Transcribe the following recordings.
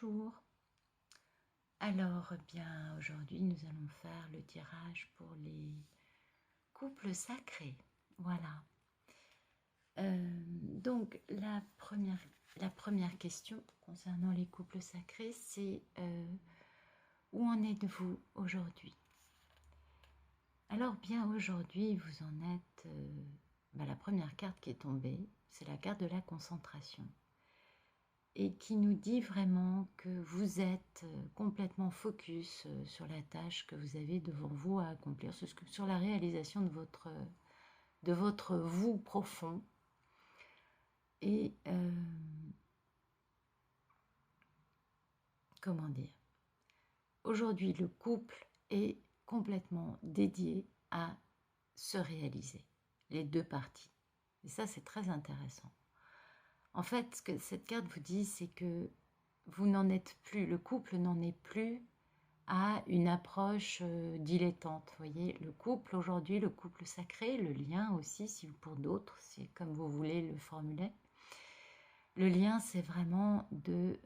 Bonjour. Alors, bien, aujourd'hui, nous allons faire le tirage pour les couples sacrés. Voilà. Donc, la première question concernant les couples sacrés, c'est où en êtes-vous aujourd'hui? Alors, bien, aujourd'hui, vous en êtes... la première carte qui est tombée, c'est la carte de la concentration. Et qui nous dit vraiment que vous êtes complètement focus sur la tâche que vous avez devant vous à accomplir, sur la réalisation de votre vous profond. Et comment dire, aujourd'hui le couple est complètement dédié à se réaliser, les deux parties. Et ça, c'est très intéressant. En fait, ce que cette carte vous dit, c'est que vous n'en êtes plus, le couple n'en est plus à une approche dilettante. Vous voyez, le couple aujourd'hui, le couple sacré, le lien aussi, si pour d'autres, c'est comme vous voulez le formuler. Le lien, c'est vraiment de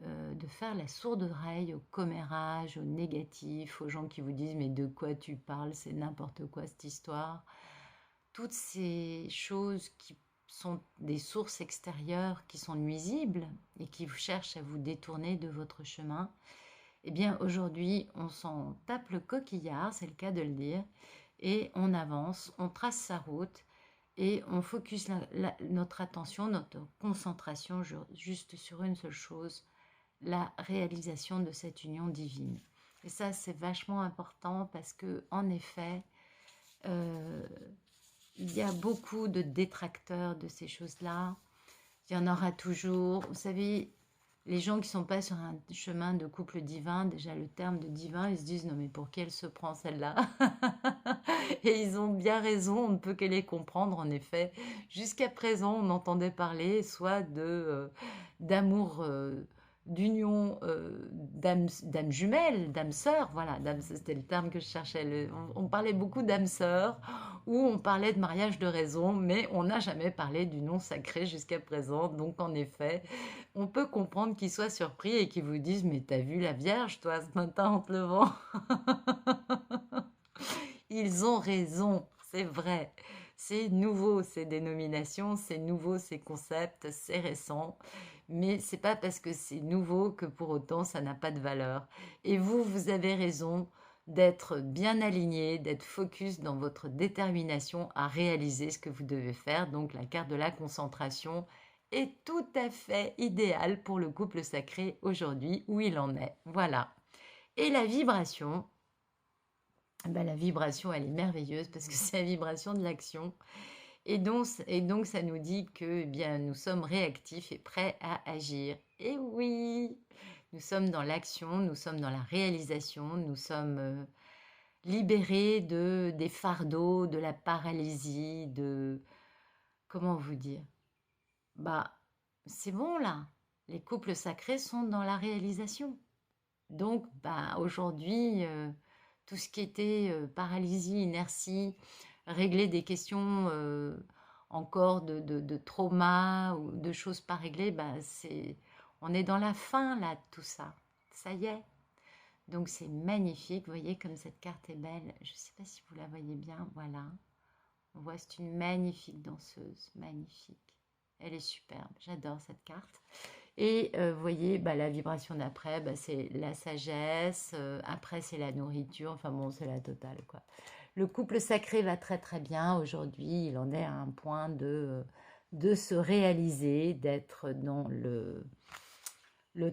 faire la sourde oreille au commérage, au négatif, aux gens qui vous disent « mais de quoi tu parles, c'est n'importe quoi cette histoire ». Toutes ces choses qui sont des sources extérieures qui sont nuisibles et qui cherchent à vous détourner de votre chemin, eh bien aujourd'hui on s'en tape le coquillard, c'est le cas de le dire, et on avance, on trace sa route et on focus notre attention, notre concentration juste sur une seule chose, la réalisation de cette union divine. Et ça, c'est vachement important parce que, en effet, il y a beaucoup de détracteurs de ces choses-là. Il y en aura toujours. Vous savez, les gens qui ne sont pas sur un chemin de couple divin, déjà le terme de divin, ils se disent « non mais pour qui elle se prend celle-là ?» Et ils ont bien raison, on ne peut que les comprendre en effet. Jusqu'à présent, on entendait parler soit d'amour, d'union d'âmes jumelles, d'âmes sœurs, voilà, c'était le terme que je cherchais. On parlait beaucoup d'âmes sœurs, ou on parlait de mariage de raison, mais on n'a jamais parlé du nom sacré jusqu'à présent. Donc en effet, on peut comprendre qu'ils soient surpris et qu'ils vous disent « mais t'as vu la Vierge, toi, ce matin en te levant ?» Ils ont raison, c'est vrai. C'est nouveau ces dénominations, c'est nouveau ces concepts, c'est récent. Mais c'est pas parce que c'est nouveau que pour autant ça n'a pas de valeur. Et vous, vous avez raison d'être bien aligné, d'être focus dans votre détermination à réaliser ce que vous devez faire. Donc la carte de la concentration est tout à fait idéale pour le couple sacré aujourd'hui où il en est. Voilà. Et la vibration, la vibration, elle est merveilleuse parce que c'est la vibration de l'action. Et donc, ça nous dit que eh bien, nous sommes réactifs et prêts à agir. Et oui, nous sommes dans l'action, nous sommes dans la réalisation, nous sommes libérés des fardeaux, de la paralysie, comment vous dire? C'est bon là, les couples sacrés sont dans la réalisation. Donc, aujourd'hui, tout ce qui était paralysie, inertie, régler des questions encore de trauma ou de choses pas réglées, on est dans la fin là de tout ça. Ça y est. Donc c'est magnifique. Vous voyez comme cette carte est belle. Je ne sais pas si vous la voyez bien. Voilà. On voit, c'est une magnifique danseuse. Magnifique. Elle est superbe. J'adore cette carte. Et vous voyez, la vibration d'après, c'est la sagesse, après c'est la nourriture, enfin bon, c'est la totale, quoi. Le couple sacré va très très bien aujourd'hui, il en est à un point de se réaliser, d'être dans le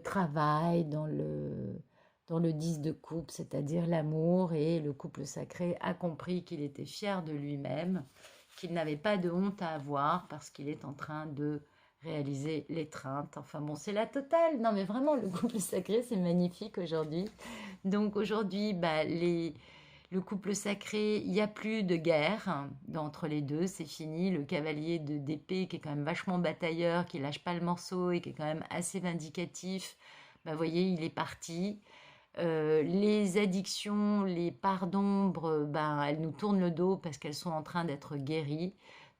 travail, dans le 10 de coupe, c'est-à-dire l'amour, et le couple sacré a compris qu'il était fier de lui-même, qu'il n'avait pas de honte à avoir parce qu'il est en train de réaliser l'étreinte. Enfin bon, c'est la totale. Non mais vraiment, le couple sacré, c'est magnifique aujourd'hui. Donc aujourd'hui, le couple sacré, il n'y a plus de guerre entre les deux, c'est fini. Le cavalier d'épée qui est quand même vachement batailleur, qui lâche pas le morceau et qui est quand même assez vindicatif, vous voyez, il est parti. Les addictions, les parts d'ombre, elles nous tournent le dos parce qu'elles sont en train d'être guéries.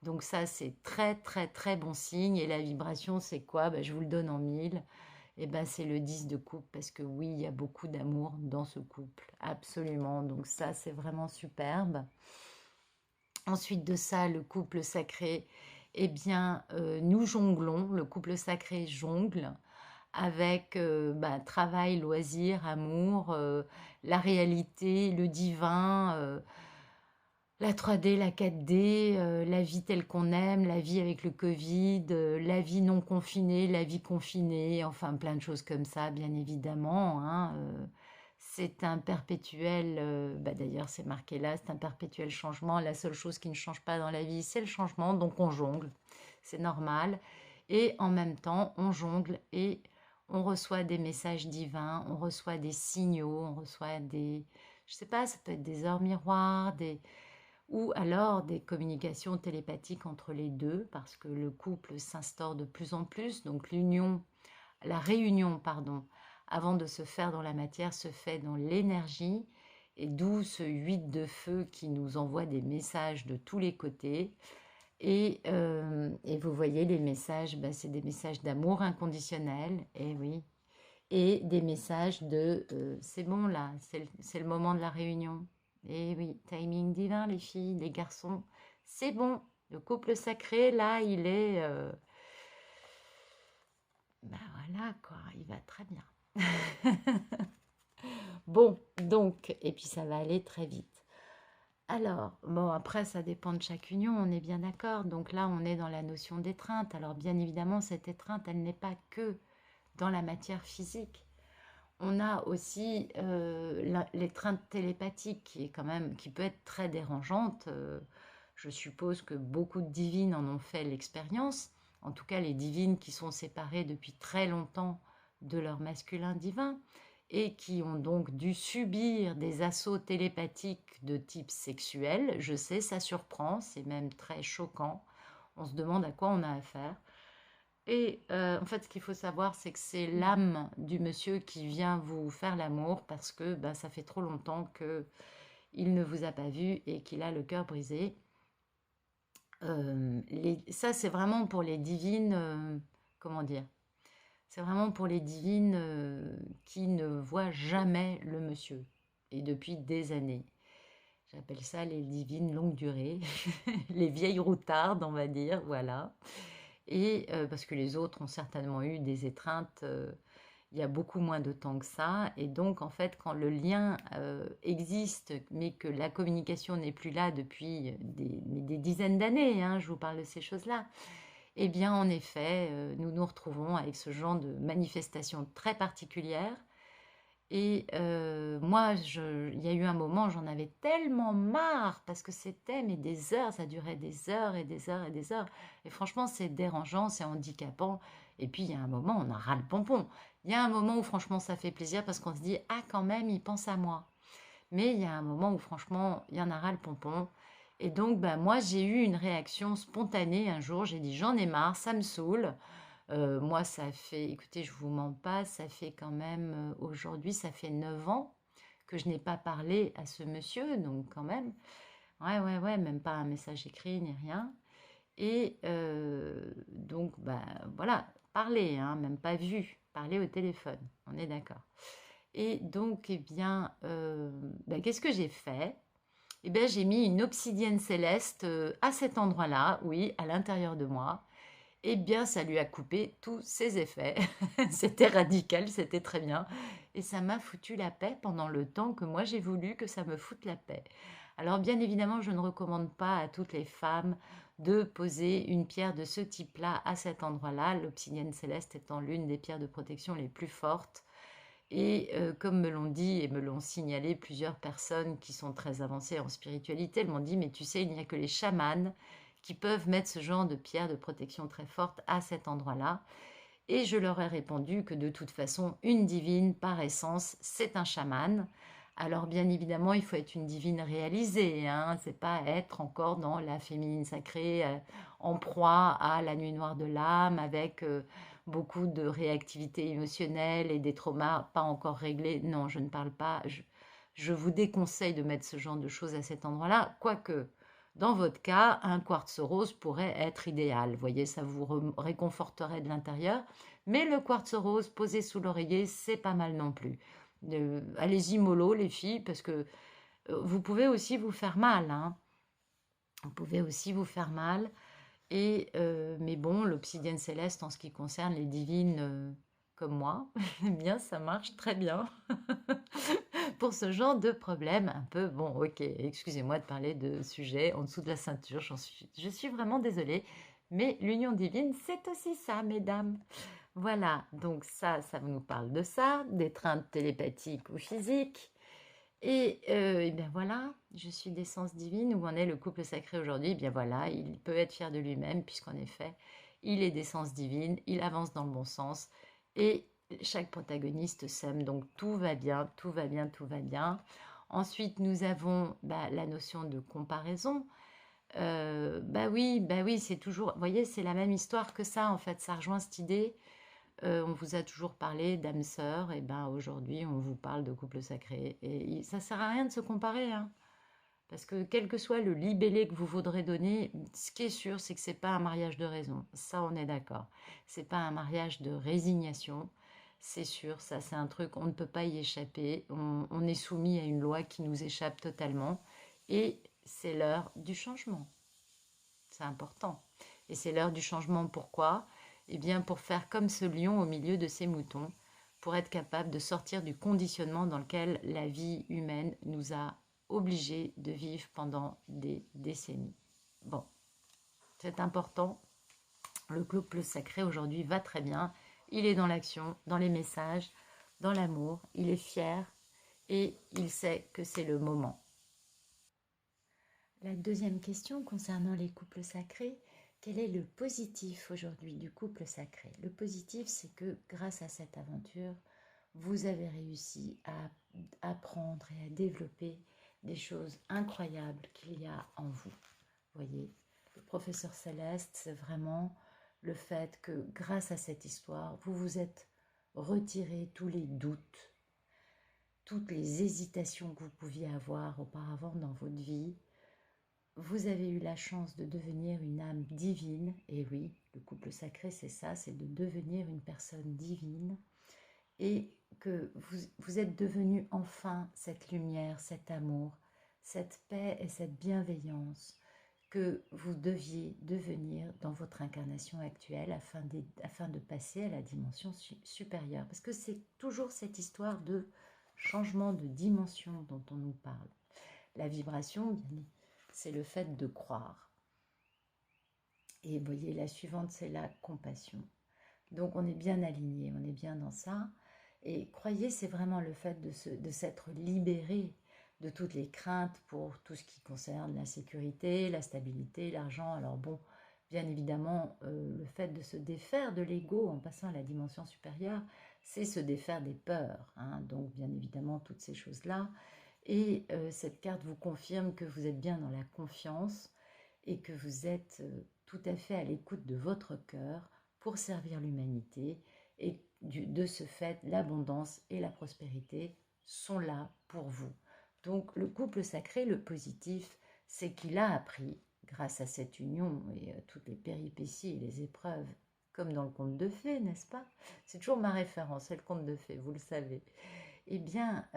Donc ça, c'est très très très bon signe. Et la vibration, c'est quoi? Je vous le donne en mille. et ben c'est le 10 de coupe, parce que oui, il y a beaucoup d'amour dans ce couple, absolument. Donc ça, c'est vraiment superbe. Ensuite de ça, le couple sacré, eh bien, nous jonglons, le couple sacré jongle avec travail, loisir, amour, la réalité, le divin, la 3D, la 4D, la vie telle qu'on aime, la vie avec le Covid, la vie non confinée, la vie confinée, enfin plein de choses comme ça, bien évidemment, hein, c'est un perpétuel, d'ailleurs c'est marqué là, c'est un perpétuel changement. La seule chose qui ne change pas dans la vie, c'est le changement, donc on jongle, c'est normal. Et en même temps, on jongle et on reçoit des messages divins, on reçoit des signaux, on reçoit des, je sais pas, ça peut être des heures miroirs, ou alors des communications télépathiques entre les deux, parce que le couple s'instaure de plus en plus, donc la réunion, pardon, avant de se faire dans la matière, se fait dans l'énergie, et d'où ce 8 de feu qui nous envoie des messages de tous les côtés. Et vous voyez, les messages, c'est des messages d'amour inconditionnel, et oui, et des messages de c'est bon là, c'est le moment de la réunion. Et oui, timing divin, les filles, les garçons, c'est bon. Le couple sacré, là, il est. Voilà, quoi, il va très bien. Bon, donc, et puis ça va aller très vite. Alors, bon, après, ça dépend de chaque union, on est bien d'accord. Donc là, on est dans la notion d'étreinte. Alors, bien évidemment, cette étreinte, elle n'est pas que dans la matière physique. On a aussi l'étreinte télépathique qui est quand même, qui peut être très dérangeante. Je suppose que beaucoup de divines en ont fait l'expérience. En tout cas, les divines qui sont séparées depuis très longtemps de leur masculin divin et qui ont donc dû subir des assauts télépathiques de type sexuel. Je sais, ça surprend, c'est même très choquant. On se demande à quoi on a affaire. Et en fait, ce qu'il faut savoir, c'est que c'est l'âme du monsieur qui vient vous faire l'amour parce que ça fait trop longtemps qu'il ne vous a pas vu et qu'il a le cœur brisé. Ça, c'est vraiment pour les divines, comment dire? C'est vraiment pour les divines qui ne voient jamais le monsieur, et depuis des années. J'appelle ça les divines longue durée, les vieilles routardes, on va dire, voilà. Et parce que les autres ont certainement eu des étreintes il y a beaucoup moins de temps que ça. Et donc, en fait, quand le lien existe, mais que la communication n'est plus là depuis des dizaines d'années, hein, je vous parle de ces choses-là, eh bien, en effet, nous nous retrouvons avec ce genre de manifestation très particulière. Et moi, il y a eu un moment, j'en avais tellement marre parce que c'était mais des heures, ça durait des heures et des heures et des heures. Et franchement, c'est dérangeant, c'est handicapant. Et puis, il y a un moment, on a ras le pompon. Il y a un moment où franchement, ça fait plaisir parce qu'on se dit, ah, quand même, il pense à moi. Mais il y a un moment où franchement, il y en a ras le pompon. Et donc, moi, j'ai eu une réaction spontanée un jour. J'ai dit, j'en ai marre, ça me saoule. Moi, ça fait, écoutez, je vous mens pas, ça fait quand même, aujourd'hui, ça fait 9 ans que je n'ai pas parlé à ce monsieur, donc quand même, ouais, ouais, ouais, même pas un message écrit ni rien. Et donc, voilà, parler, hein, même pas vu, parler au téléphone, on est d'accord. Et donc, eh bien, qu'est-ce que j'ai fait? Eh bien, j'ai mis une obsidienne céleste à cet endroit-là, oui, à l'intérieur de moi. Eh bien, ça lui a coupé tous ses effets. C'était radical, c'était très bien. Et ça m'a foutu la paix pendant le temps que moi j'ai voulu que ça me foute la paix. Alors, bien évidemment, je ne recommande pas à toutes les femmes de poser une pierre de ce type-là à cet endroit-là, l'obsidienne céleste étant l'une des pierres de protection les plus fortes. Et comme me l'ont dit et me l'ont signalé plusieurs personnes qui sont très avancées en spiritualité, elles m'ont dit, mais tu sais, il n'y a que les chamans qui peuvent mettre ce genre de pierre de protection très forte à cet endroit-là. Et je leur ai répondu que de toute façon, une divine, par essence, c'est un chaman. Alors bien évidemment, il faut être une divine réalisée, hein, c'est pas être encore dans la féminine sacrée, en proie à la nuit noire de l'âme, avec beaucoup de réactivité émotionnelle et des traumas pas encore réglés. Non, je ne parle pas, je vous déconseille de mettre ce genre de choses à cet endroit-là, quoique dans votre cas, un quartz rose pourrait être idéal. Vous voyez, ça vous réconforterait de l'intérieur. Mais le quartz rose posé sous l'oreiller, c'est pas mal non plus. Allez-y mollo les filles, parce que vous pouvez aussi vous faire mal, hein. Vous pouvez aussi vous faire mal. Mais bon, l'obsidienne céleste, en ce qui concerne les divines comme moi, eh bien, ça marche très bien pour ce genre de problème. Un peu, bon, ok, excusez-moi de parler de sujets en dessous de la ceinture, je suis vraiment désolée. Mais l'union divine, c'est aussi ça, mesdames. Voilà, donc ça nous parle de ça, d'étreinte télépathique ou physique. Et bien voilà, je suis d'essence divine. Où en est le couple sacré aujourd'hui? Eh bien voilà, il peut être fier de lui-même, puisqu'en effet, il est d'essence divine, il avance dans le bon sens, et chaque protagoniste s'aime, donc tout va bien, tout va bien, tout va bien. Ensuite, nous avons la notion de comparaison. Bah oui, c'est toujours, vous voyez, c'est la même histoire que ça, en fait, ça rejoint cette idée. On vous a toujours parlé d'âme sœur, et ben aujourd'hui on vous parle de couple sacré. Et ça sert à rien de se comparer, hein, parce que quel que soit le libellé que vous voudrez donner, ce qui est sûr, c'est que c'est pas un mariage de raison. Ça, on est d'accord. C'est pas un mariage de résignation. C'est sûr, ça c'est un truc, on ne peut pas y échapper. On est soumis à une loi qui nous échappe totalement. Et c'est l'heure du changement. C'est important. Et c'est l'heure du changement. Pourquoi? Eh bien, pour faire comme ce lion au milieu de ses moutons, pour être capable de sortir du conditionnement dans lequel la vie humaine nous a obligés de vivre pendant des décennies. Bon, c'est important. Le couple sacré aujourd'hui va très bien. Il est dans l'action, dans les messages, dans l'amour. Il est fier et il sait que c'est le moment. La deuxième question concernant les couples sacrés, quel est le positif aujourd'hui du couple sacré? Le positif, c'est que grâce à cette aventure, vous avez réussi à apprendre et à développer des choses incroyables qu'il y a en vous. Vous voyez, le professeur Céleste, c'est vraiment le fait que grâce à cette histoire, vous vous êtes retiré tous les doutes, toutes les hésitations que vous pouviez avoir auparavant dans votre vie. Vous avez eu la chance de devenir une âme divine, et oui, le couple sacré c'est ça, c'est de devenir une personne divine, et que vous êtes devenu enfin cette lumière, cet amour, cette paix et cette bienveillance que vous deviez devenir dans votre incarnation actuelle afin de passer à la dimension supérieure. Parce que c'est toujours cette histoire de changement de dimension dont on nous parle. La vibration, bien c'est le fait de croire. Et vous voyez, la suivante, c'est la compassion. Donc on est bien aligné, on est bien dans ça. Et croyez, c'est vraiment le fait de s'être libéré de toutes les craintes pour tout ce qui concerne la sécurité, la stabilité, l'argent. Alors bon, bien évidemment, le fait de se défaire de l'ego en passant à la dimension supérieure, c'est se défaire des peurs, hein. Donc bien évidemment, toutes ces choses-là. Et cette carte vous confirme que vous êtes bien dans la confiance et que vous êtes tout à fait à l'écoute de votre cœur pour servir l'humanité. Et de ce fait, l'abondance et la prospérité sont là pour vous. Donc le couple sacré, le positif, c'est qu'il a appris, grâce à cette union et à toutes les péripéties et les épreuves, comme dans le conte de fées, n'est-ce pas? C'est toujours ma référence, c'est le conte de fées, vous le savez. Eh bien,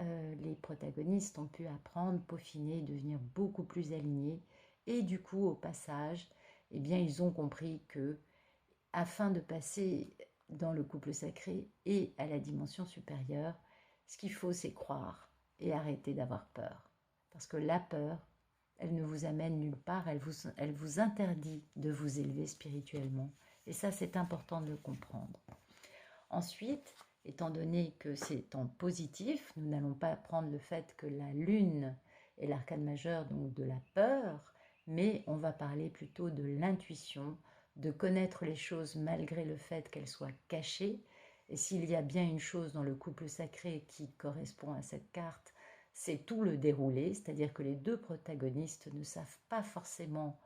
les protagonistes ont pu apprendre, peaufiner, devenir beaucoup plus alignés. Et du coup, au passage, eh bien, ils ont compris que, afin de passer dans le couple sacré et à la dimension supérieure, ce qu'il faut, c'est croire et arrêter d'avoir peur. Parce que la peur, elle ne vous amène nulle part, elle vous interdit de vous élever spirituellement. Et ça, c'est important de le comprendre. Ensuite, étant donné que c'est en positif, nous n'allons pas prendre le fait que la lune est l'arcane majeur, donc de la peur, mais on va parler plutôt de l'intuition, de connaître les choses malgré le fait qu'elles soient cachées. Et s'il y a bien une chose dans le couple sacré qui correspond à cette carte, c'est tout le déroulé, c'est-à-dire que les deux protagonistes ne savent pas forcément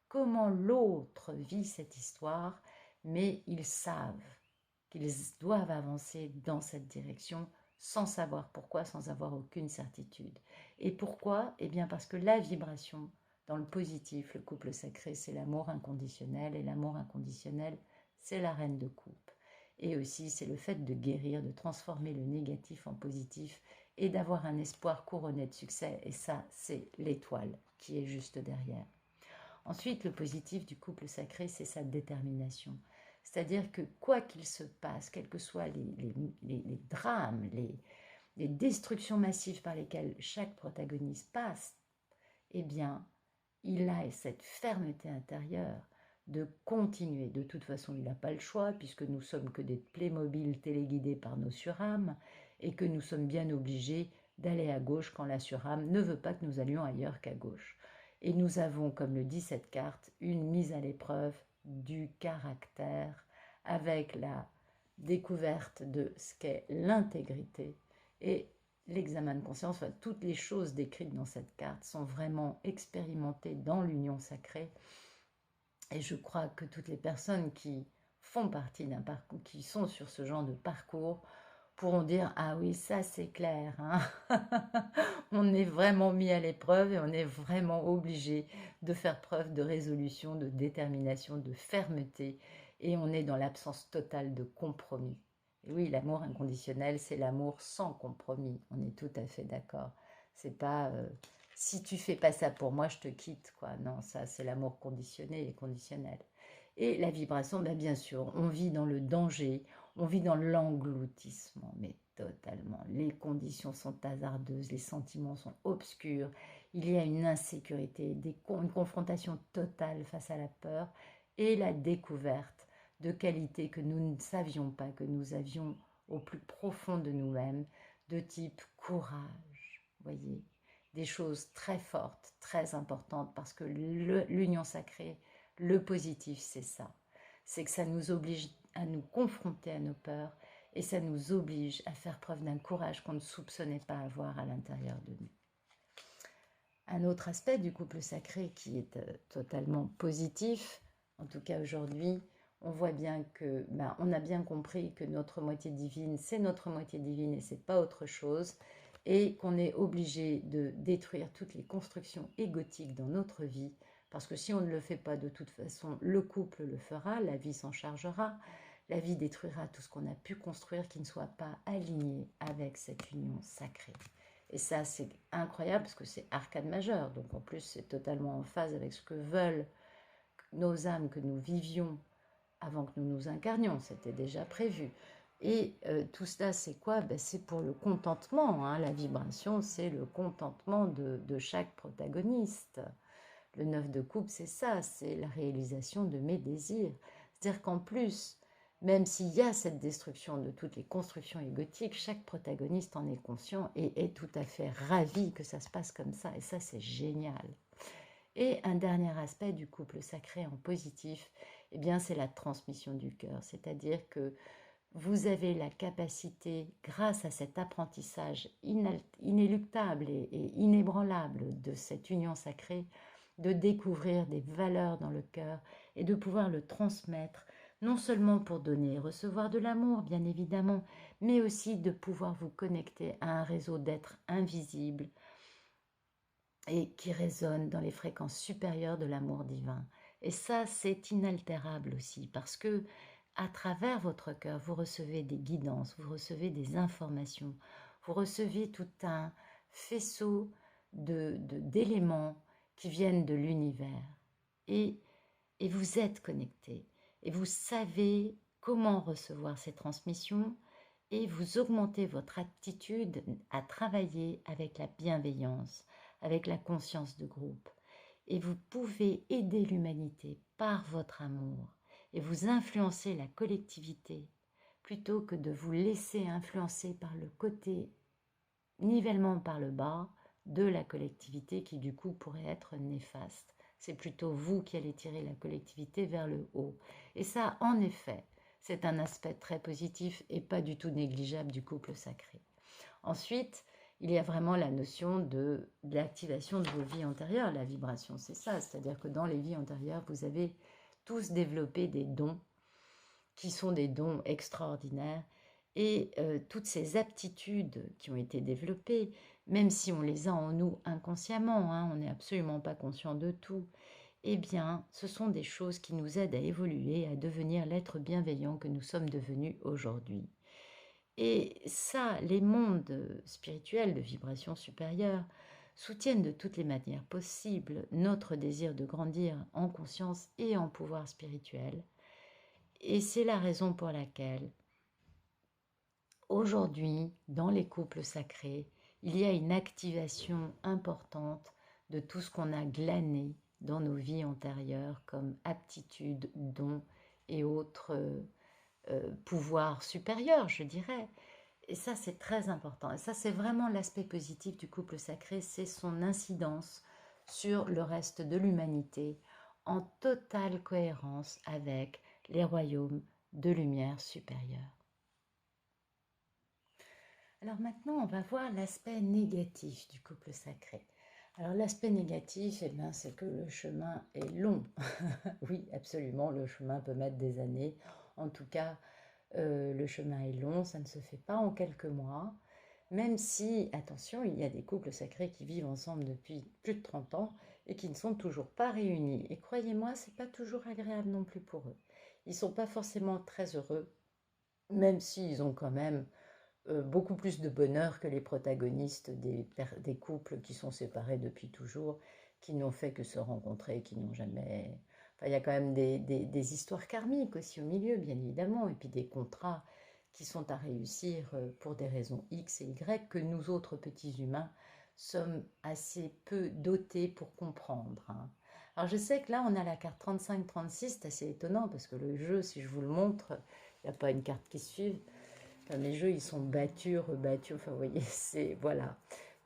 comment l'autre vit cette histoire, mais ils savent qu'ils doivent avancer dans cette direction sans savoir pourquoi, sans avoir aucune certitude. Et pourquoi? Eh bien parce que la vibration, dans le positif, le couple sacré, c'est l'amour inconditionnel, et l'amour inconditionnel, c'est la reine de coupe. Et aussi, c'est le fait de guérir, de transformer le négatif en positif et d'avoir un espoir couronné de succès. Et ça, c'est l'étoile qui est juste derrière. Ensuite, le positif du couple sacré, c'est sa détermination. C'est-à-dire que quoi qu'il se passe, quels que soient les drames, les destructions massives par lesquelles chaque protagoniste passe, eh bien, il a cette fermeté intérieure de continuer. De toute façon, il n'a pas le choix, puisque nous sommes que des Playmobil téléguidés par nos surâmes, et que nous sommes bien obligés d'aller à gauche quand la surâme ne veut pas que nous allions ailleurs qu'à gauche. Et nous avons, comme le dit cette carte, une mise à l'épreuve du caractère, avec la découverte de ce qu'est l'intégrité et l'examen de conscience. Enfin, toutes les choses décrites dans cette carte sont vraiment expérimentées dans l'union sacrée. Et je crois que toutes les personnes qui font partie d'un parcours, qui sont sur ce genre de parcours, pourront dire: ah oui, ça c'est clair, hein. On est vraiment mis à l'épreuve et on est vraiment obligé de faire preuve de résolution, de détermination, de fermeté, et on est dans l'absence totale de compromis. Et oui, l'amour inconditionnel, c'est l'amour sans compromis. On est tout à fait d'accord. C'est pas si tu fais pas ça pour moi, je te quitte, quoi. Non, ça c'est l'amour conditionné et conditionnel. Et la vibration, ben, bien sûr, on vit dans le danger, on vit dans l'engloutissement, mais totalement. Les conditions sont hasardeuses, les sentiments sont obscurs, il y a une insécurité, une confrontation totale face à la peur et la découverte de qualités que nous ne savions pas, que nous avions au plus profond de nous-mêmes, de type courage, voyez, des choses très fortes, très importantes, parce que l'union sacrée, le positif, c'est ça. C'est que ça nous oblige à nous confronter à nos peurs et ça nous oblige à faire preuve d'un courage qu'on ne soupçonnait pas avoir à l'intérieur de nous. Un autre aspect du couple sacré qui est totalement positif, en tout cas aujourd'hui, on voit bien que, on a bien compris que notre moitié divine, c'est notre moitié divine et c'est pas autre chose, et qu'on est obligé de détruire toutes les constructions égotiques dans notre vie, parce que si on ne le fait pas de toute façon, le couple le fera, la vie s'en chargera, la vie détruira tout ce qu'on a pu construire qui ne soit pas aligné avec cette union sacrée. Et ça, c'est incroyable parce que c'est arcane majeur. Donc en plus, c'est totalement en phase avec ce que veulent nos âmes, que nous vivions avant que nous nous incarnions. C'était déjà prévu. Et tout cela, c'est quoi? C'est pour le contentement, hein. La vibration, c'est le contentement de chaque protagoniste. Le 9 de coupe, c'est ça, c'est la réalisation de mes désirs. C'est-à-dire qu'en plus, même s'il y a cette destruction de toutes les constructions égotiques, chaque protagoniste en est conscient et est tout à fait ravi que ça se passe comme ça. Et ça, c'est génial. Et un dernier aspect du couple sacré en positif, eh bien, c'est la transmission du cœur. C'est-à-dire que vous avez la capacité, grâce à cet apprentissage inéluctable et inébranlable de cette union sacrée, de découvrir des valeurs dans le cœur et de pouvoir le transmettre, non seulement pour donner et recevoir de l'amour, bien évidemment, mais aussi de pouvoir vous connecter à un réseau d'êtres invisibles et qui résonnent dans les fréquences supérieures de l'amour divin. Et ça, c'est inaltérable aussi, parce que à travers votre cœur, vous recevez des guidances, vous recevez des informations, vous recevez tout un faisceau d'éléments qui viennent de l'univers. Et vous êtes connecté. Et vous savez comment recevoir ces transmissions et vous augmentez votre aptitude à travailler avec la bienveillance, avec la conscience de groupe. Et vous pouvez aider l'humanité par votre amour et vous influencer la collectivité plutôt que de vous laisser influencer par le côté nivellement par le bas de la collectivité qui du coup pourrait être néfaste. C'est plutôt vous qui allez tirer la collectivité vers le haut. Et ça, en effet, c'est un aspect très positif et pas du tout négligeable du couple sacré. Ensuite, il y a vraiment la notion de l'activation de vos vies antérieures. La vibration, c'est ça. C'est-à-dire que dans les vies antérieures, vous avez tous développé des dons qui sont des dons extraordinaires. Et toutes ces aptitudes qui ont été développées, même si on les a en nous inconsciemment, hein, on n'est absolument pas conscient de tout, eh bien, ce sont des choses qui nous aident à évoluer, à devenir l'être bienveillant que nous sommes devenus aujourd'hui. Et ça, les mondes spirituels de vibration supérieure soutiennent de toutes les manières possibles notre désir de grandir en conscience et en pouvoir spirituel. Et c'est la raison pour laquelle, aujourd'hui, dans les couples sacrés, il y a une activation importante de tout ce qu'on a glané dans nos vies antérieures comme aptitudes, dons et autres pouvoirs supérieurs, je dirais. Et ça, c'est très important. Et ça, c'est vraiment l'aspect positif du couple sacré, c'est son incidence sur le reste de l'humanité en totale cohérence avec les royaumes de lumière supérieure. Alors maintenant, on va voir l'aspect négatif du couple sacré. Alors l'aspect négatif, eh bien, c'est que le chemin est long. Oui, absolument, le chemin peut mettre des années. En tout cas, le chemin est long, ça ne se fait pas en quelques mois. Même si, attention, il y a des couples sacrés qui vivent ensemble depuis plus de 30 ans et qui ne sont toujours pas réunis. Et croyez-moi, c'est pas toujours agréable non plus pour eux. Ils ne sont pas forcément très heureux, même s'ils ont quand même beaucoup plus de bonheur que les protagonistes des couples qui sont séparés depuis toujours, qui n'ont fait que se rencontrer, qui n'ont jamais... Enfin, il y a quand même des histoires karmiques aussi au milieu, bien évidemment, et puis des contrats qui sont à réussir pour des raisons X et Y que nous autres petits humains sommes assez peu dotés pour comprendre. Hein. Alors je sais que là on a la carte 35-36, c'est assez étonnant parce que le jeu, si je vous le montre, il n'y a pas une carte qui suive. Enfin, mes jeux, ils sont battus, rebattus, enfin, vous voyez, c'est... Voilà.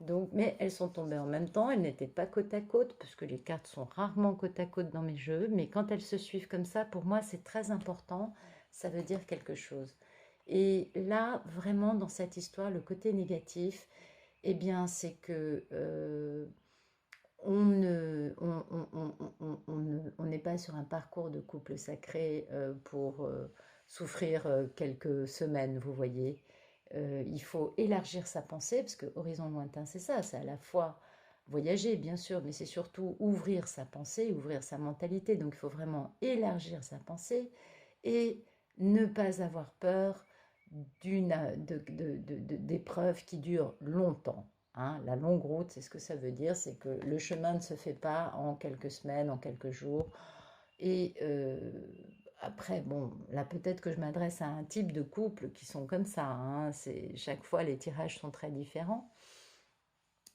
Donc, mais elles sont tombées en même temps, elles n'étaient pas côte à côte, parce que les cartes sont rarement côte à côte dans mes jeux, mais quand elles se suivent comme ça, pour moi, c'est très important, ça veut dire quelque chose. Et là, vraiment, dans cette histoire, le côté négatif, eh bien, c'est que on n'est pas sur un parcours de couple sacré pour souffrir quelques semaines, vous voyez. Il faut élargir sa pensée, parce que horizon lointain, c'est ça, c'est à la fois voyager, bien sûr, mais c'est surtout ouvrir sa pensée, ouvrir sa mentalité. Donc il faut vraiment élargir sa pensée et ne pas avoir peur d'épreuves qui durent longtemps. Hein. La longue route, c'est ce que ça veut dire, c'est que le chemin ne se fait pas en quelques semaines, en quelques jours. Et après, bon, là peut-être que je m'adresse à un type de couple qui sont comme ça. Hein. Chaque fois, les tirages sont très différents.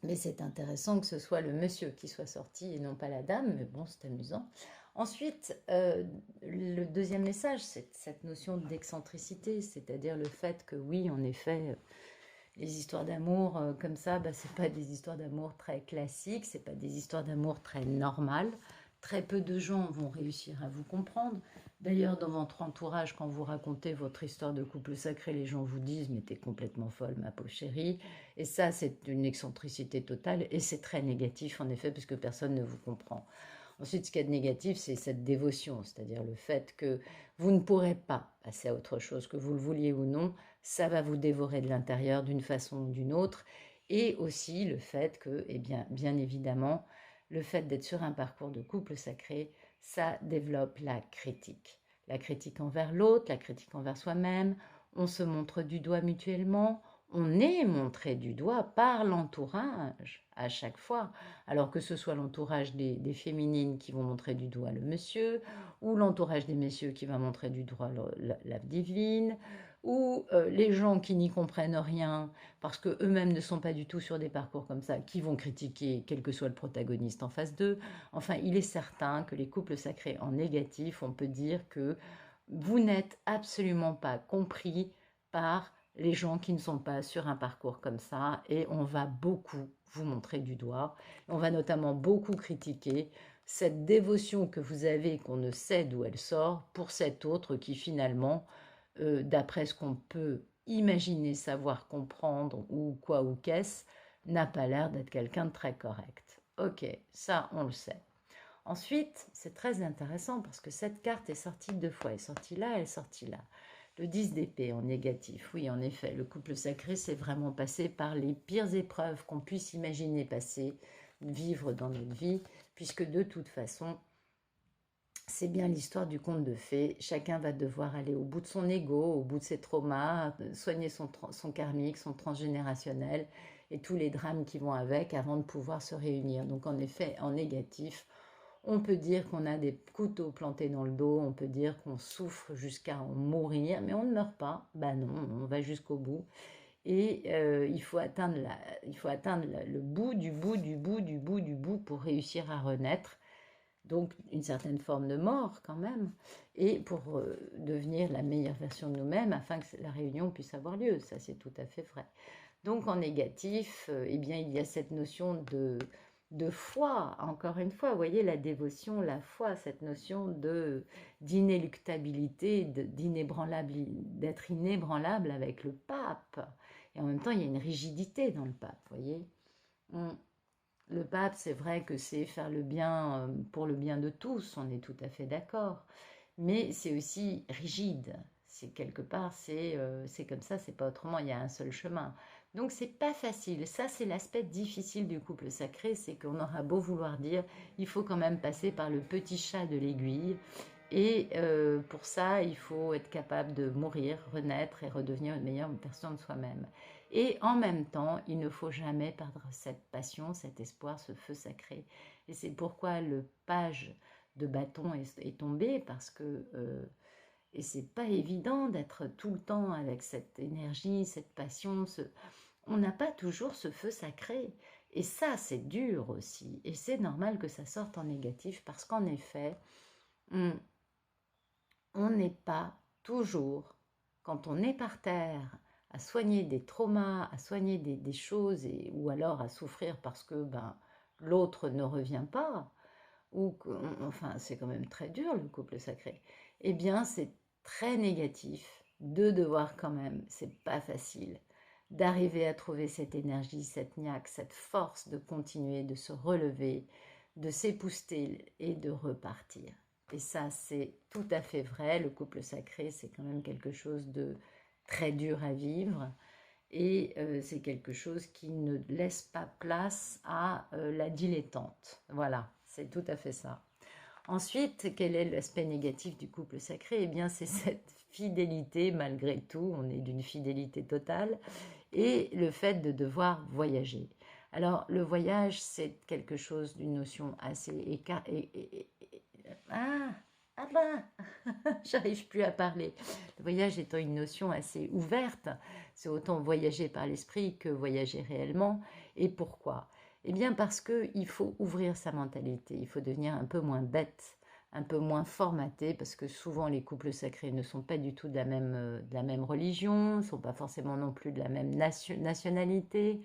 Mais c'est intéressant que ce soit le monsieur qui soit sorti et non pas la dame, mais bon, c'est amusant. Ensuite, le deuxième message, c'est cette notion d'excentricité, c'est-à-dire le fait que oui, en effet, les histoires d'amour comme ça, bah, c'est pas des histoires d'amour très classiques, c'est pas des histoires d'amour très normales. Très peu de gens vont réussir à vous comprendre. D'ailleurs, dans votre entourage, quand vous racontez votre histoire de couple sacré, les gens vous disent mais t'es complètement folle, ma pauvre chérie. Et ça, c'est une excentricité totale et c'est très négatif en effet, puisque personne ne vous comprend. Ensuite, ce qui est négatif, c'est cette dévotion, c'est-à-dire le fait que vous ne pourrez pas passer à autre chose, que vous le vouliez ou non, ça va vous dévorer de l'intérieur d'une façon ou d'une autre. Et aussi le fait que, eh bien évidemment, le fait d'être sur un parcours de couple sacré, ça développe la critique. La critique envers l'autre, la critique envers soi-même, on se montre du doigt mutuellement, on est montré du doigt par l'entourage à chaque fois, alors que ce soit l'entourage des féminines qui vont montrer du doigt le monsieur, ou l'entourage des messieurs qui va montrer du doigt la divine, ou les gens qui n'y comprennent rien parce qu'eux-mêmes ne sont pas du tout sur des parcours comme ça, qui vont critiquer quel que soit le protagoniste en face d'eux. Enfin, il est certain que les couples sacrés en négatif, on peut dire que vous n'êtes absolument pas compris par les gens qui ne sont pas sur un parcours comme ça et on va beaucoup vous montrer du doigt. On va notamment beaucoup critiquer cette dévotion que vous avez, qu'on ne sait d'où elle sort, pour cet autre qui finalement, d'après ce qu'on peut imaginer, savoir, comprendre ou quoi ou qu'est-ce, n'a pas l'air d'être quelqu'un de très correct. Ok, ça on le sait. Ensuite, c'est très intéressant parce que cette carte est sortie deux fois. Elle est sortie là, elle est sortie là. Le 10 d'épée en négatif. Oui, en effet, le couple sacré, c'est vraiment passé par les pires épreuves qu'on puisse imaginer passer, vivre dans notre vie, puisque de toute façon, c'est bien l'histoire du conte de fées. Chacun va devoir aller au bout de son ego, au bout de ses traumas, soigner son karmique, son transgénérationnel et tous les drames qui vont avec avant de pouvoir se réunir. Donc en effet, en négatif, on peut dire qu'on a des couteaux plantés dans le dos, on peut dire qu'on souffre jusqu'à en mourir, mais on ne meurt pas. Ben non, on va jusqu'au bout. Et il faut atteindre le bout du bout du bout du bout du bout pour réussir à renaître. Donc une certaine forme de mort quand même, et pour devenir la meilleure version de nous-mêmes afin que la réunion puisse avoir lieu. Ça, c'est tout à fait vrai. Donc en négatif, eh bien, il y a cette notion de foi, encore une fois, vous voyez, la dévotion, la foi, cette notion d'inéluctabilité, d'être inébranlable avec le pape. Et en même temps, il y a une rigidité dans le pape, vous voyez. Le pape, c'est vrai que c'est faire le bien pour le bien de tous, on est tout à fait d'accord. Mais c'est aussi rigide. C'est quelque part, c'est comme ça, c'est pas autrement. Il y a un seul chemin. Donc c'est pas facile. Ça, c'est l'aspect difficile du couple sacré, c'est qu'on aura beau vouloir dire, il faut quand même passer par le petit chat de l'aiguille. Et pour ça, il faut être capable de mourir, renaître et redevenir une meilleure version de soi-même. Et en même temps, il ne faut jamais perdre cette passion, cet espoir, ce feu sacré. Et c'est pourquoi le page de bâton est tombé, parce que et c'est pas évident d'être tout le temps avec cette énergie, cette passion. On n'a pas toujours ce feu sacré. Et ça, c'est dur aussi. Et c'est normal que ça sorte en négatif, parce qu'en effet, on n'est pas toujours, quand on est par terre, à soigner des traumas, à soigner des choses, ou alors à souffrir parce que l'autre ne revient pas, enfin c'est quand même très dur le couple sacré, eh bien c'est très négatif de devoir quand même, c'est pas facile, d'arriver à trouver cette énergie, cette niaque, cette force de continuer, de se relever, de s'épouster et de repartir. Et ça, c'est tout à fait vrai. Le couple sacré, c'est quand même quelque chose de très dur à vivre. Et c'est quelque chose qui ne laisse pas place à la dilettante. Voilà, c'est tout à fait ça. Ensuite, quel est l'aspect négatif du couple sacré? Eh bien, c'est cette fidélité, malgré tout, on est d'une fidélité totale, et le fait de devoir voyager. Alors, le voyage, c'est quelque chose d'une notion assez ah, ah ben, j'arrive plus à parler. Le voyage étant une notion assez ouverte, c'est autant voyager par l'esprit que voyager réellement. Et pourquoi? Eh bien parce qu'il faut ouvrir sa mentalité, il faut devenir un peu moins bête, un peu moins formaté, parce que souvent les couples sacrés ne sont pas du tout de la même religion, ne sont pas forcément non plus de la même nationalité.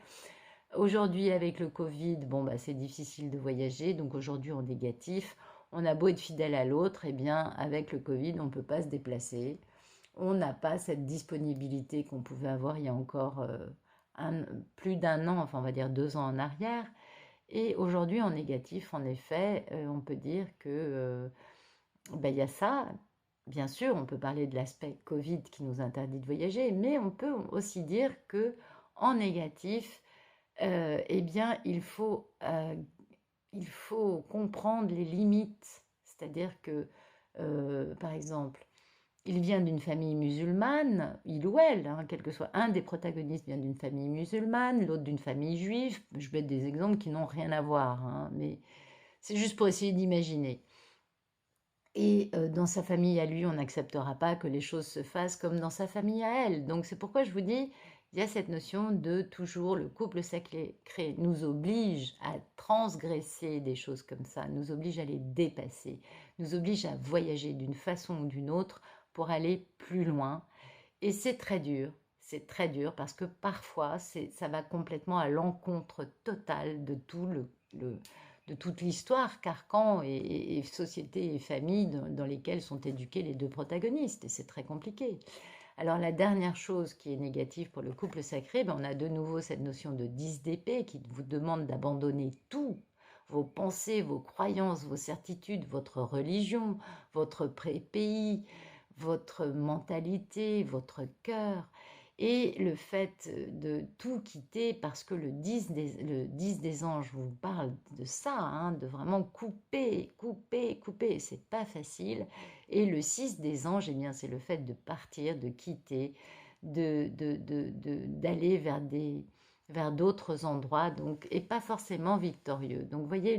Aujourd'hui, avec le Covid, bon, c'est difficile de voyager, donc aujourd'hui en négatif, on a beau être fidèle à l'autre, eh bien, avec le Covid, on ne peut pas se déplacer. On n'a pas cette disponibilité qu'on pouvait avoir il y a encore plus d'un an, enfin on va dire 2 ans en arrière. Et aujourd'hui, en négatif, en effet, on peut dire que il y a ça. Bien sûr, on peut parler de l'aspect Covid qui nous interdit de voyager, mais on peut aussi dire que en négatif, eh bien, il faut comprendre les limites. C'est-à-dire que, par exemple, il vient d'une famille musulmane, il ou elle, hein, quel que soit un des protagonistes vient d'une famille musulmane, l'autre d'une famille juive. Je vais des exemples qui n'ont rien à voir, hein, mais c'est juste pour essayer d'imaginer. Et dans sa famille à lui, on n'acceptera pas que les choses se fassent comme dans sa famille à elle. Donc c'est pourquoi je vous dis, il y a cette notion de toujours le couple sacré nous oblige à transgresser des choses comme ça, nous oblige à les dépasser, nous oblige à voyager d'une façon ou d'une autre pour aller plus loin. Et c'est très dur parce que parfois ça va complètement à l'encontre totale de de toute l'histoire carcan et société et famille dans lesquelles sont éduqués les deux protagonistes. Et c'est très compliqué. Alors la dernière chose qui est négative pour le couple sacré, on a de nouveau cette notion de 10 d'épée qui vous demande d'abandonner tout, vos pensées, vos croyances, vos certitudes, votre religion, votre pays, votre mentalité, votre cœur. Et le fait de tout quitter, parce que le 10 des anges vous parle de ça, hein, de vraiment couper, couper, couper, c'est pas facile. Et le 6 des anges, eh bien, c'est le fait de partir, de quitter, d'aller vers d'autres endroits, donc, et pas forcément victorieux. Donc, vous voyez,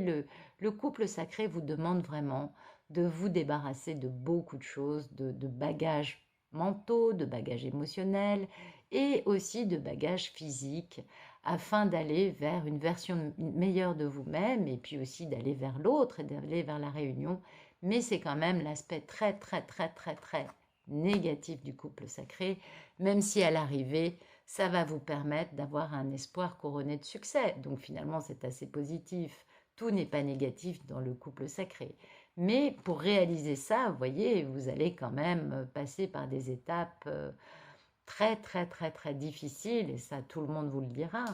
le couple sacré vous demande vraiment de vous débarrasser de beaucoup de choses, de bagages mentaux, de bagages émotionnels, et aussi de bagages physiques afin d'aller vers une version meilleure de vous-même et puis aussi d'aller vers l'autre et d'aller vers la réunion. Mais c'est quand même l'aspect très, très, très, très, très négatif du couple sacré, même si à l'arrivée, ça va vous permettre d'avoir un espoir couronné de succès. Donc finalement, c'est assez positif. Tout n'est pas négatif dans le couple sacré. Mais pour réaliser ça, vous voyez, vous allez quand même passer par des étapes très, très, très, très difficiles, et ça, tout le monde vous le dira,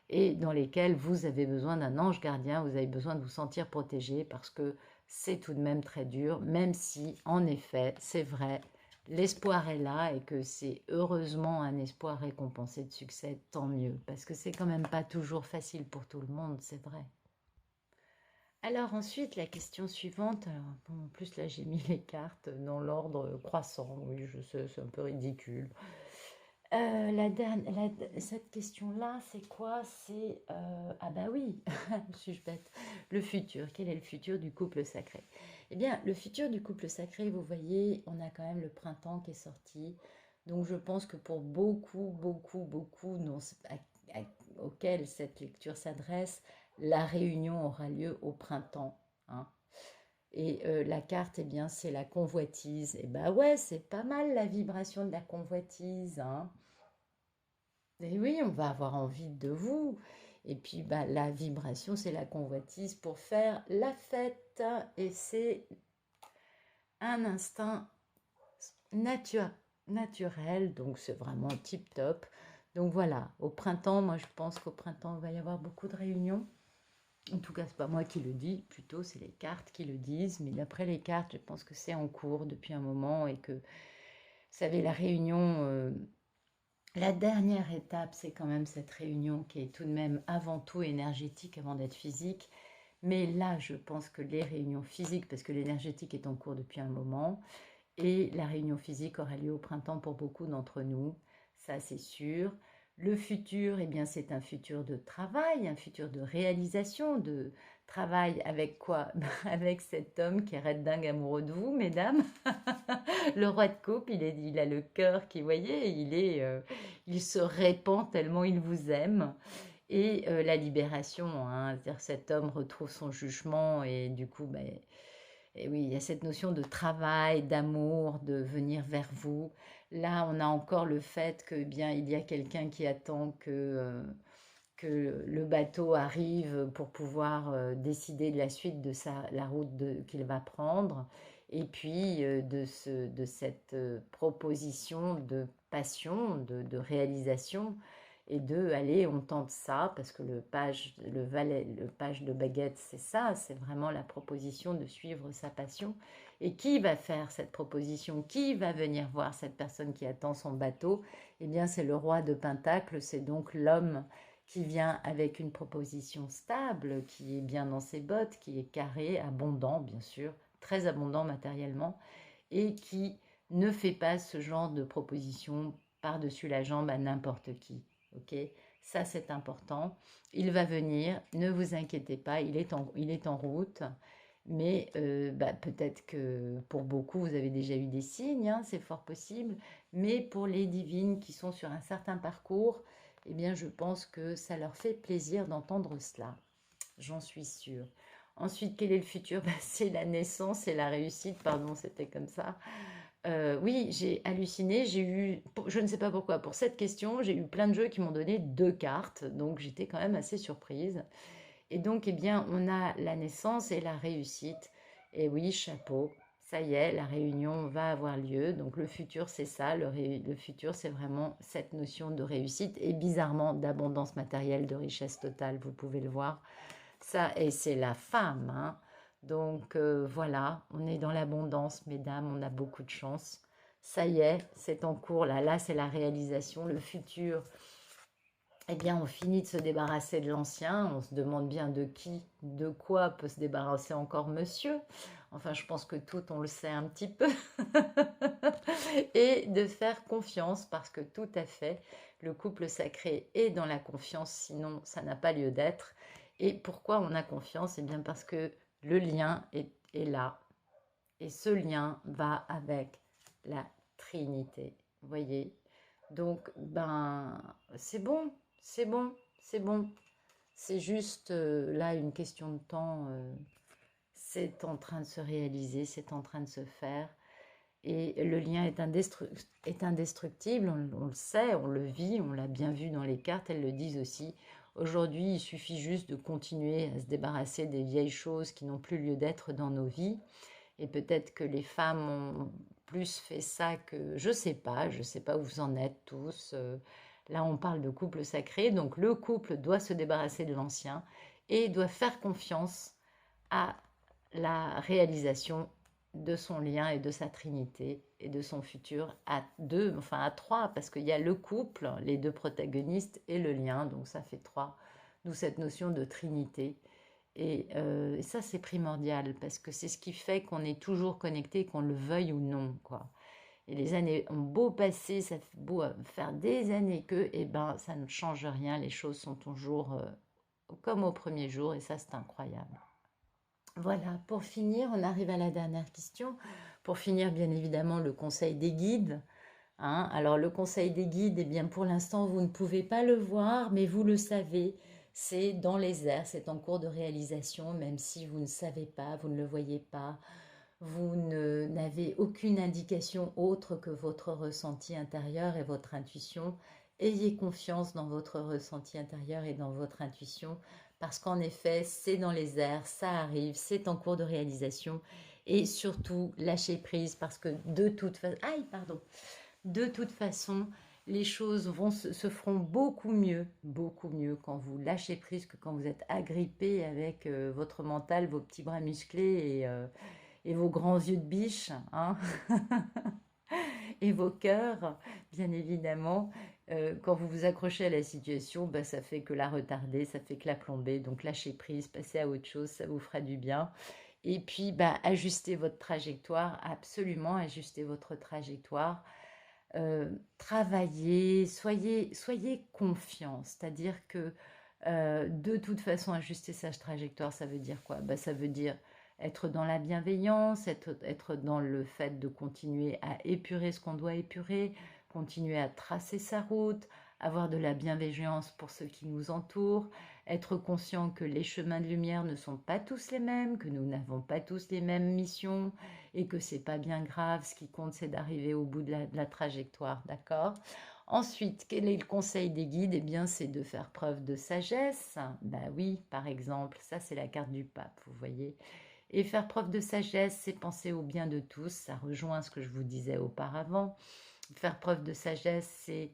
et dans lesquelles vous avez besoin d'un ange gardien, vous avez besoin de vous sentir protégé, parce que c'est tout de même très dur, même si, en effet, c'est vrai, l'espoir est là, et que c'est heureusement un espoir récompensé de succès, tant mieux, parce que c'est quand même pas toujours facile pour tout le monde, c'est vrai. Alors ensuite, la question suivante, alors, bon, en plus là j'ai mis les cartes dans l'ordre croissant, oui je sais, c'est un peu ridicule. Cette question-là, c'est quoi? C'est, ah bah oui, suis-je bête? Le futur. Quel est le futur du couple sacré? Eh bien, le futur du couple sacré, vous voyez, on a quand même le printemps qui est sorti. Donc, je pense que pour beaucoup, beaucoup, beaucoup auxquels cette lecture s'adresse, la réunion aura lieu au printemps, hein. Et la carte, eh bien, c'est la convoitise. Et bah ouais, c'est pas mal la vibration de la convoitise, hein. Et oui, on va avoir envie de vous. Et puis, bah, la vibration, c'est la convoitise pour faire la fête. Et c'est un instinct naturel, donc c'est vraiment tip top. Donc voilà, au printemps, moi je pense qu'au printemps, il va y avoir beaucoup de réunions. En tout cas, c'est pas moi qui le dis, plutôt c'est les cartes qui le disent. Mais d'après les cartes, je pense que c'est en cours depuis un moment et que, vous savez, la réunion, la dernière étape, c'est quand même cette réunion qui est tout de même avant tout énergétique avant d'être physique. Mais là, je pense que les réunions physiques, parce que l'énergétique est en cours depuis un moment, et la réunion physique aura lieu au printemps pour beaucoup d'entre nous, ça c'est sûr. Le futur, eh bien, c'est un futur de travail, un futur de réalisation, de travail avec quoi? Avec cet homme qui est red dingue amoureux de vous, mesdames. Le roi de coupe, il a le cœur qui, voyez, il se répand tellement il vous aime. Et la libération, hein, c'est-à-dire cet homme retrouve son jugement et du coup, ben, et oui, il y a cette notion de travail, d'amour, de venir vers vous. Là, on a encore le fait que, eh bien, il y a quelqu'un qui attend que le bateau arrive pour pouvoir décider de la suite de la route qu'il va prendre. Et puis de cette proposition de passion, de réalisation, et de allez, on tente ça, parce que le page de baguette, c'est ça, c'est vraiment la proposition de suivre sa passion. Et qui va faire cette proposition? Qui va venir voir cette personne qui attend son bateau? Eh bien, c'est le roi de Pentacle, c'est donc l'homme qui vient avec une proposition stable, qui est bien dans ses bottes, qui est carré, abondant, bien sûr, très abondant matériellement, et qui ne fait pas ce genre de proposition par-dessus la jambe à n'importe qui. Ok, ça c'est important. Il va venir, ne vous inquiétez pas, il est en route. Mais bah, peut-être que pour beaucoup, vous avez déjà eu des signes, hein, c'est fort possible. Mais pour les divines qui sont sur un certain parcours, eh bien, je pense que ça leur fait plaisir d'entendre cela. J'en suis sûre. Ensuite, quel est le futur? Bah, c'est la naissance et la réussite. Pardon, c'était comme ça. Oui, j'ai halluciné. J'ai eu, je ne sais pas pourquoi, pour cette question, j'ai eu plein de jeux qui m'ont donné 2 cartes. Donc, j'étais quand même assez surprise. Et donc, eh bien, on a la naissance et la réussite. Et oui, chapeau. Ça y est, la réunion va avoir lieu. Donc le futur, c'est ça. Le futur, c'est vraiment cette notion de réussite et bizarrement d'abondance matérielle, de richesse totale. Vous pouvez le voir. Ça, et c'est la femme, hein. Donc voilà, on est dans l'abondance, mesdames. On a beaucoup de chance. ça y est, c'est en cours, là c'est la réalisation, le futur. Eh bien, on finit de se débarrasser de l'ancien, on se demande bien de qui, de quoi peut se débarrasser encore monsieur. Enfin, je pense que tout, on le sait un petit peu. Et de faire confiance, parce que tout à fait, le couple sacré est dans la confiance, sinon ça n'a pas lieu d'être. Et pourquoi on a confiance? Eh bien, parce que le lien est là. Et ce lien va avec la Trinité. Vous voyez? Donc, ben, c'est bon, c'est bon, c'est bon. C'est juste là une question de temps. C'est en train de se réaliser, c'est en train de se faire. Et le lien est indestructible, on le sait, on le vit, on l'a bien vu dans les cartes, elles le disent aussi. Aujourd'hui, il suffit juste de continuer à se débarrasser des vieilles choses qui n'ont plus lieu d'être dans nos vies. Et peut-être que les femmes ont plus fait ça que... je sais pas où vous en êtes tous. Là, on parle de couple sacré, donc le couple doit se débarrasser de l'ancien et doit faire confiance à la réalisation de son lien et de sa trinité et de son futur à deux, enfin à trois, parce qu'il y a le couple, les deux protagonistes et le lien, donc ça fait trois, d'où cette notion de trinité. Et ça, c'est primordial, parce que c'est ce qui fait qu'on est toujours connecté, qu'on le veuille ou non, quoi. Et les années ont beau passer, ça fait beau faire des années que, eh ben, ça ne change rien, les choses sont toujours comme au premier jour, et ça, c'est incroyable. Voilà, pour finir, on arrive à la dernière question. Pour finir, bien évidemment, le conseil des guides. Hein. Alors, le conseil des guides, eh bien, pour l'instant, vous ne pouvez pas le voir, mais vous le savez, c'est dans les airs, c'est en cours de réalisation, même si vous ne savez pas, vous ne le voyez pas, n'avez aucune indication autre que votre ressenti intérieur et votre intuition. Ayez confiance dans votre ressenti intérieur et dans votre intuition, parce qu'en effet, c'est dans les airs, ça arrive, c'est en cours de réalisation. Et surtout, lâchez prise, parce que de toute façon... Aïe, pardon. De toute façon, les choses se feront beaucoup mieux quand vous lâchez prise que quand vous êtes agrippé avec votre mental, vos petits bras musclés et vos grands yeux de biche, hein, et vos cœurs, bien évidemment. Quand vous vous accrochez à la situation, bah, ça fait que la retarder, ça fait que la plomber. Donc lâchez prise, passez à autre chose, ça vous fera du bien. Et puis, bah, ajustez votre trajectoire, absolument ajustez votre trajectoire. Travaillez, soyez confiant. C'est-à-dire que de toute façon, ajuster sa trajectoire, ça veut dire quoi? Bah, ça veut dire être dans la bienveillance, être dans le fait de continuer à épurer ce qu'on doit épurer, continuer à tracer sa route, avoir de la bienveillance pour ceux qui nous entourent, être conscient que les chemins de lumière ne sont pas tous les mêmes, que nous n'avons pas tous les mêmes missions et que c'est pas bien grave. Ce qui compte, c'est d'arriver au bout de la trajectoire, d'accord? Ensuite, quel est le conseil des guides? Eh bien, c'est de faire preuve de sagesse. Bah oui, par exemple, ça c'est la carte du pape, vous voyez. Et faire preuve de sagesse, c'est penser au bien de tous. Ça rejoint ce que je vous disais auparavant. Faire preuve de sagesse, c'est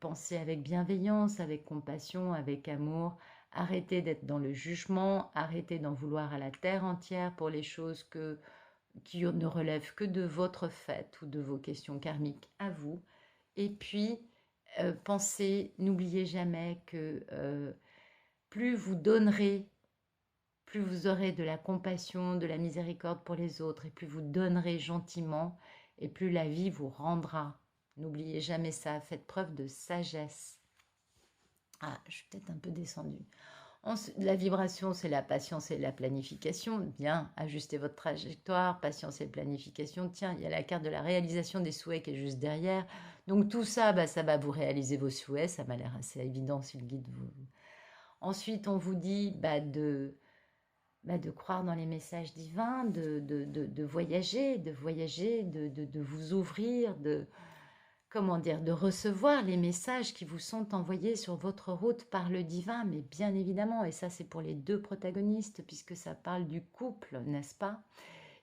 penser avec bienveillance, avec compassion, avec amour. Arrêtez d'être dans le jugement, arrêtez d'en vouloir à la terre entière pour les choses qui ne relèvent que de votre fait ou de vos questions karmiques à vous. Et puis, pensez, n'oubliez jamais que plus vous donnerez, plus vous aurez de la compassion, de la miséricorde pour les autres, et plus vous donnerez gentiment, et plus la vie vous rendra. N'oubliez jamais ça, faites preuve de sagesse. Ah, je suis peut-être un peu descendue. La vibration, c'est la patience et la planification. Bien, ajustez votre trajectoire, patience et planification. Tiens, il y a la carte de la réalisation des souhaits qui est juste derrière. Donc tout ça, bah, ça va vous réaliser vos souhaits. Ça m'a l'air assez évident si le guide vous... Ensuite, on vous dit de croire dans les messages divins, de voyager, de vous ouvrir, comment dire, de recevoir les messages qui vous sont envoyés sur votre route par le divin, mais bien évidemment, et ça c'est pour les deux protagonistes, puisque ça parle du couple, n'est-ce pas?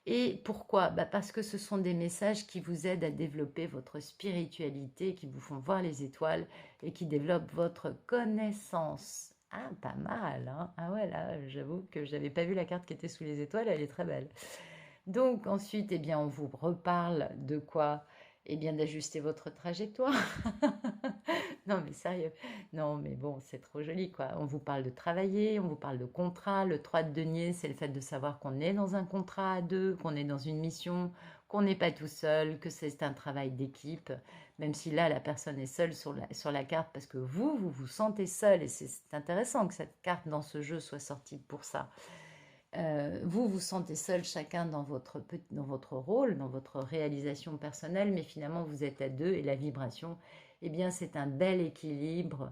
Et pourquoi? Bah parce que ce sont des messages qui vous aident à développer votre spiritualité, qui vous font voir les étoiles et qui développent votre connaissance. Ah, pas mal, hein? Ah ouais, là, j'avoue que je n'avais pas vu la carte qui était sous les étoiles, elle est très belle. Donc ensuite, eh bien, on vous reparle de quoi? eh bien d'ajuster votre trajectoire. Non, mais sérieux. Non, mais bon, c'est trop joli, quoi. On vous parle de travailler, on vous parle de contrat. Le 3 de denier, c'est le fait de savoir qu'on est dans un contrat à deux, qu'on est dans une mission, qu'on n'est pas tout seul, que c'est un travail d'équipe, même si là, la personne est seule sur la carte parce que vous vous sentez seul. Et c'est intéressant que cette carte dans ce jeu soit sortie pour ça. Vous vous sentez seul chacun dans votre rôle, dans votre réalisation personnelle, mais finalement vous êtes à deux et la vibration, eh bien c'est un bel équilibre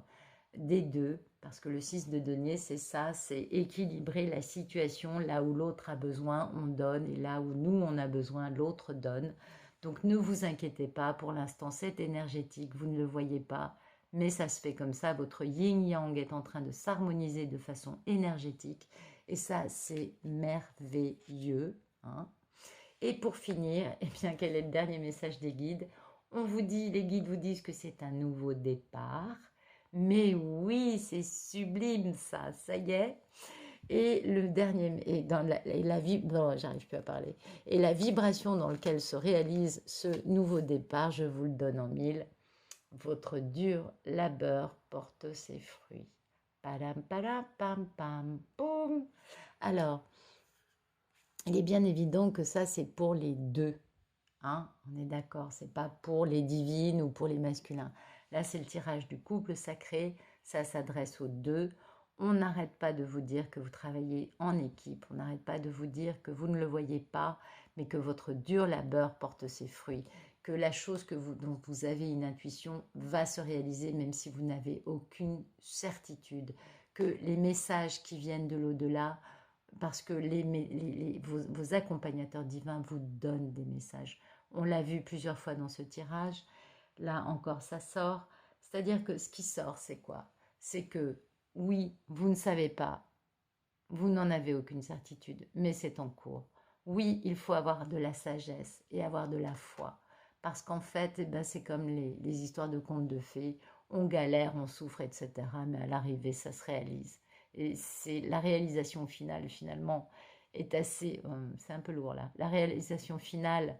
des deux, parce que le 6 de denier c'est ça, c'est équilibrer la situation, là où l'autre a besoin, on donne, et là où nous on a besoin, l'autre donne. Donc ne vous inquiétez pas, pour l'instant c'est énergétique, vous ne le voyez pas, mais ça se fait comme ça, votre yin-yang est en train de s'harmoniser de façon énergétique, et ça, c'est merveilleux. Hein. Et pour finir, eh bien, quel est le dernier message des guides? On vous dit, les guides vous disent que c'est un nouveau départ. Mais oui, c'est sublime ça y est. Et le dernier, et dans non, j'arrive plus à parler. Et la vibration dans laquelle se réalise ce nouveau départ, je vous le donne en mille. Votre dur labeur porte ses fruits. Padam, padam, pam, pam, poum. Alors, il est bien évident que ça, c'est pour les deux. Hein, on est d'accord, c'est pas pour les divines ou pour les masculins. Là, c'est le tirage du couple sacré, ça s'adresse aux deux. On n'arrête pas de vous dire que vous travaillez en équipe, on n'arrête pas de vous dire que vous ne le voyez pas, mais que votre dur labeur porte ses fruits, que la chose dont vous avez une intuition va se réaliser même si vous n'avez aucune certitude, que les messages qui viennent de l'au-delà, parce que vos accompagnateurs divins vous donnent des messages. On l'a vu plusieurs fois dans ce tirage. Là encore, ça sort. C'est-à-dire que ce qui sort, c'est quoi? C'est que oui, vous ne savez pas, vous n'en avez aucune certitude, mais c'est en cours. Oui, il faut avoir de la sagesse et avoir de la foi. Parce qu'en fait, eh ben, c'est comme les histoires de contes de fées. On galère, on souffre, etc. Mais à l'arrivée, ça se réalise. Et c'est la réalisation finale, finalement, est assez... c'est un peu lourd là. La réalisation finale,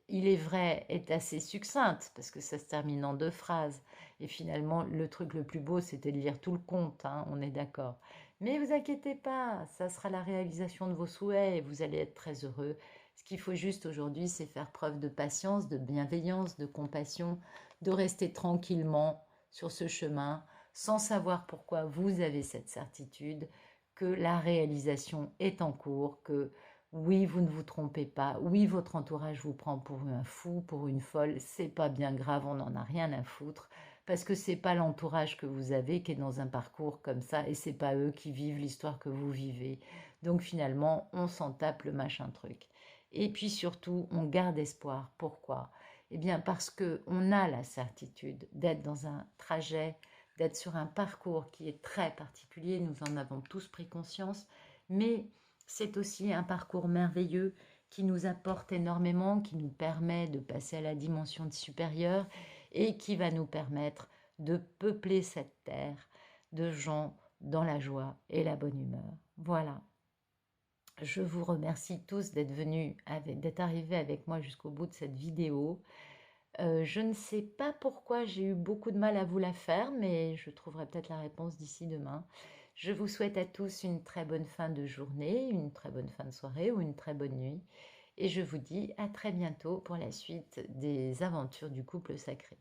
il est vrai, est assez succincte, parce que ça se termine en deux phrases. Et finalement, le truc le plus beau, c'était de lire tout le conte, hein, on est d'accord. Mais vous inquiétez pas, ça sera la réalisation de vos souhaits et vous allez être très heureux. Ce qu'il faut juste aujourd'hui, c'est faire preuve de patience, de bienveillance, de compassion, de rester tranquillement sur ce chemin, sans savoir pourquoi vous avez cette certitude que la réalisation est en cours, que oui, vous ne vous trompez pas. Oui, votre entourage vous prend pour un fou, pour une folle. C'est pas bien grave, on n'en a rien à foutre. Parce que c'est pas l'entourage que vous avez qui est dans un parcours comme ça et c'est pas eux qui vivent l'histoire que vous vivez. Donc finalement, on s'en tape le machin truc. Et puis surtout, on garde espoir. Pourquoi? Eh bien parce que on a la certitude d'être dans un trajet, d'être sur un parcours qui est très particulier. Nous en avons tous pris conscience, mais c'est aussi un parcours merveilleux qui nous apporte énormément, qui nous permet de passer à la dimension supérieure et qui va nous permettre de peupler cette terre de gens dans la joie et la bonne humeur. Voilà. Je vous remercie tous d'être venus, d'être arrivés avec moi jusqu'au bout de cette vidéo. Je ne sais pas pourquoi j'ai eu beaucoup de mal à vous la faire, mais je trouverai peut-être la réponse d'ici demain. Je vous souhaite à tous une très bonne fin de journée, une très bonne fin de soirée ou une très bonne nuit. Et je vous dis à très bientôt pour la suite des aventures du couple sacré.